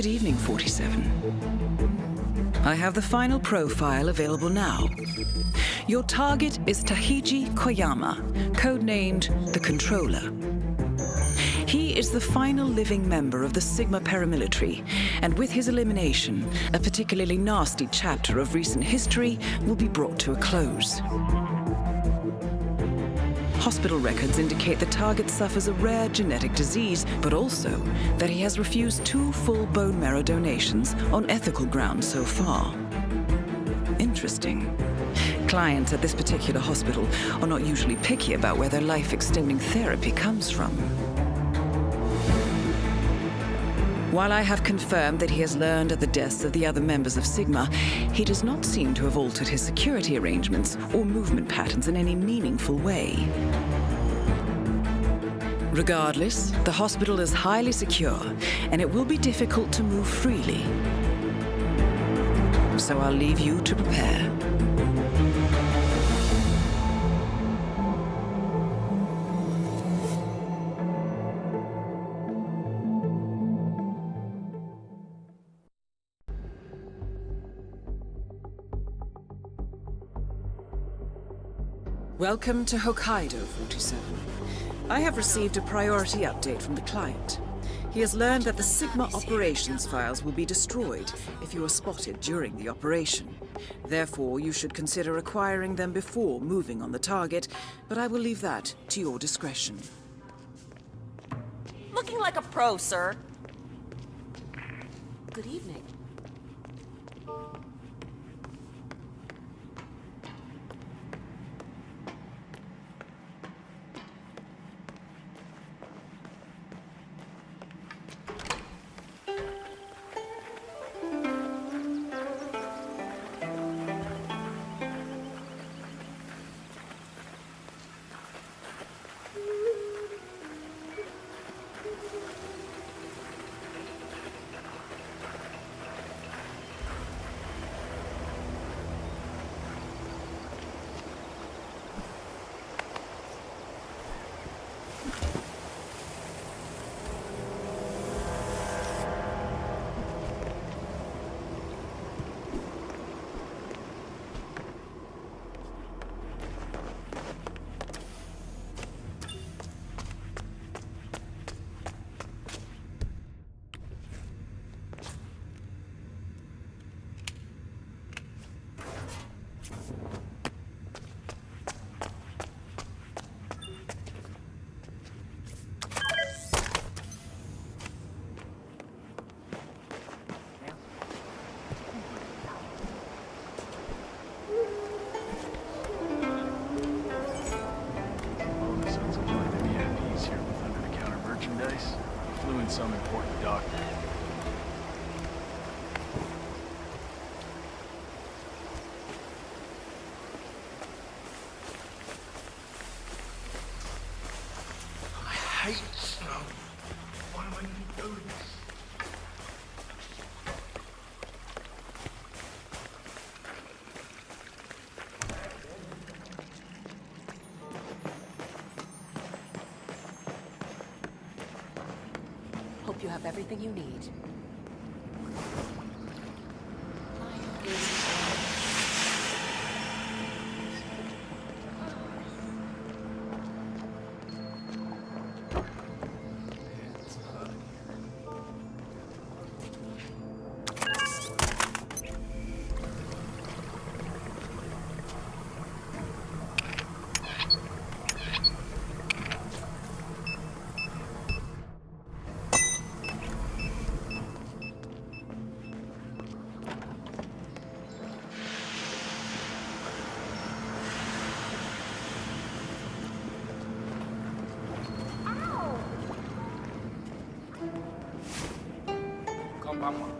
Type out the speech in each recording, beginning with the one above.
Good evening, 47. I have the final profile available now. Your target is Tahiji Koyama, codenamed the Controller. He is the final living member of the Sigma paramilitary, and with his elimination, a particularly nasty chapter of recent history will be brought to a close. Hospital records indicate the target suffers a rare genetic disease, but also that he has refused 2 full bone marrow donations on ethical grounds so far. Interesting. Clients at this particular hospital are not usually picky about where their life-extending therapy comes from. While I have confirmed that he has learned of the deaths of the other members of Sigma, he does not seem to have altered his security arrangements or movement patterns in any meaningful way. Regardless, the hospital is highly secure, and it will be difficult to move freely. So I'll leave you to prepare. Welcome to Hokkaido, 47. I have received a priority update from the client. He has learned that the Sigma operations files will be destroyed if you are spotted during the operation. Therefore, you should consider acquiring them before moving on the target, but I will leave that to your discretion. Looking like a pro, sir. Good evening. Some important doctor. I hate snow. Why am I going to do this? Hope you have everything you need. Vamos.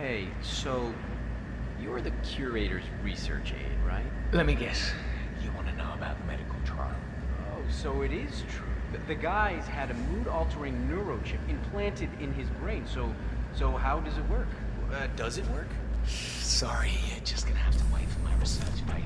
Hey, so you're the curator's research aide, right? Let me guess. You want to know about the medical trial? Oh, so it is true. The guy's had a mood-altering neurochip implanted in his brain, so how does it work? Does it work? Sorry, you're just gonna have to wait for my research paper.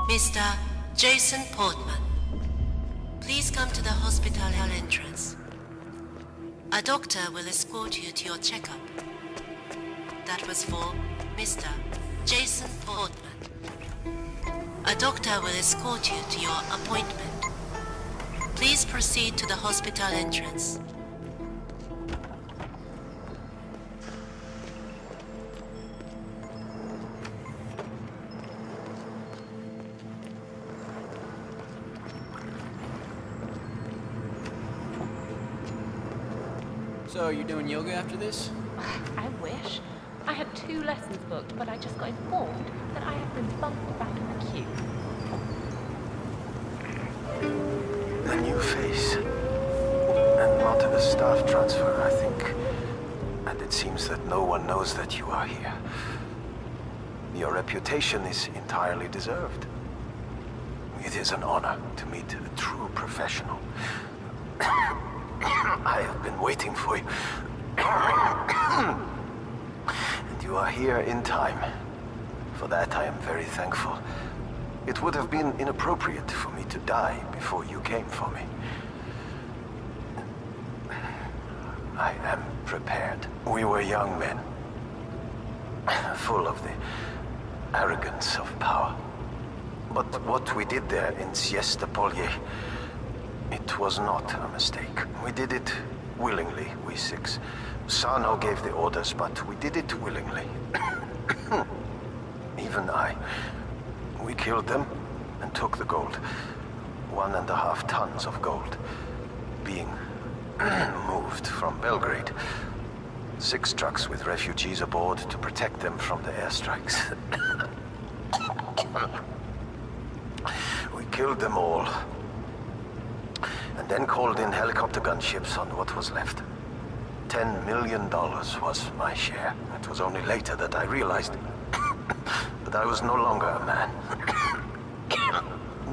Mr. Jason Portman, please come to the hospital entrance. A doctor will escort you to your checkup. That was for Mr. Jason Portman. A doctor will escort you to your appointment. Please proceed to the hospital entrance. So, you're doing yoga after this? I wish. I had 2 lessons booked, but I just got informed that I have been bumped back in the queue. A new face. And not a staff transfer, I think. And it seems that no one knows that you are here. Your reputation is entirely deserved. It is an honor to meet a true professional. I have been waiting for you. And you are here in time. For that I am very thankful. It would have been inappropriate for me to die before you came for me. I am prepared. We were young men, full of the arrogance of power. But what we did there in Siesta Polye, it was not a mistake. We did it willingly, we 6. Sano gave the orders, but we did it willingly. Even I. We killed them and took the gold. 1.5 tons of gold. Being moved from Belgrade. 6 trucks with refugees aboard to protect them from the airstrikes. We killed them all. And then called in helicopter gunships on what was left. $10 million was my share. It was only later that I realized that I was no longer a man.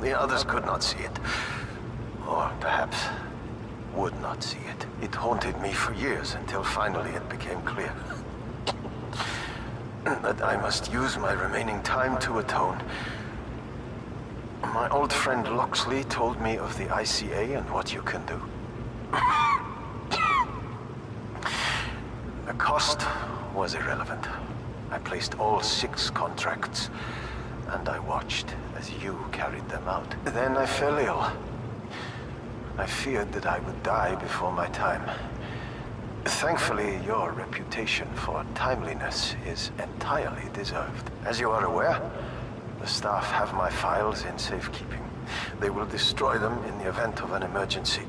The others could not see it. Or perhaps would not see it. It haunted me for years until finally it became clear that I must use my remaining time to atone. My old friend Loxley told me of the ICA and what you can do. The cost was irrelevant. I placed all 6 contracts, and I watched as you carried them out. Then I fell ill. I feared that I would die before my time. Thankfully, your reputation for timeliness is entirely deserved. As you are aware, the staff have my files in safekeeping. They will destroy them in the event of an emergency.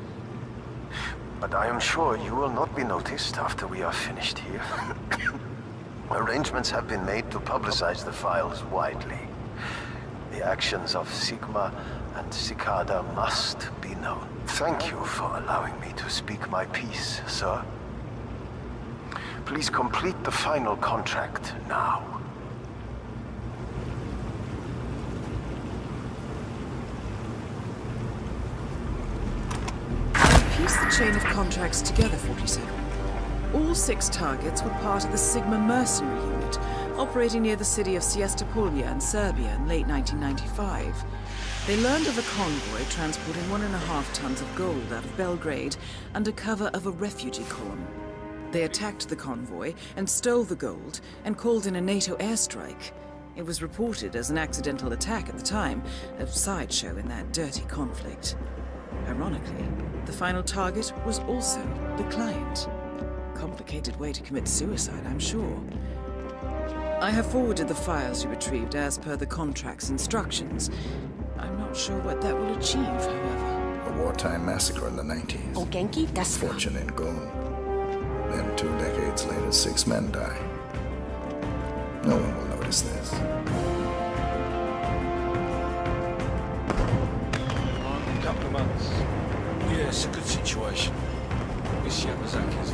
But I am sure you will not be noticed after we are finished here. Arrangements have been made to publicize the files widely. The actions of Sigma and Cicada must be known. Thank you for allowing me to speak my piece, sir. Please complete the final contract now. I'll piece the chain of contracts together for you, sir. All 6 targets were part of the Sigma mercenary unit, operating near the city of Siestapolje in Serbia in late 1995. They learned of a convoy transporting 1.5 tons of gold out of Belgrade under cover of a refugee column. They attacked the convoy and stole the gold and called in a NATO airstrike. It was reported as an accidental attack at the time, a sideshow in that dirty conflict. Ironically, the final target was also the client. Complicated way to commit suicide, I'm sure. I have forwarded the files you retrieved as per the contract's instructions. I'm not sure what that will achieve, however. A wartime massacre in the 90s. Oh, Genki, that's Fortune in goon. Then 2 decades later, 6 men die. No one will notice this. A couple of months. Yeah, it's a good situation. Miss Yamazaki's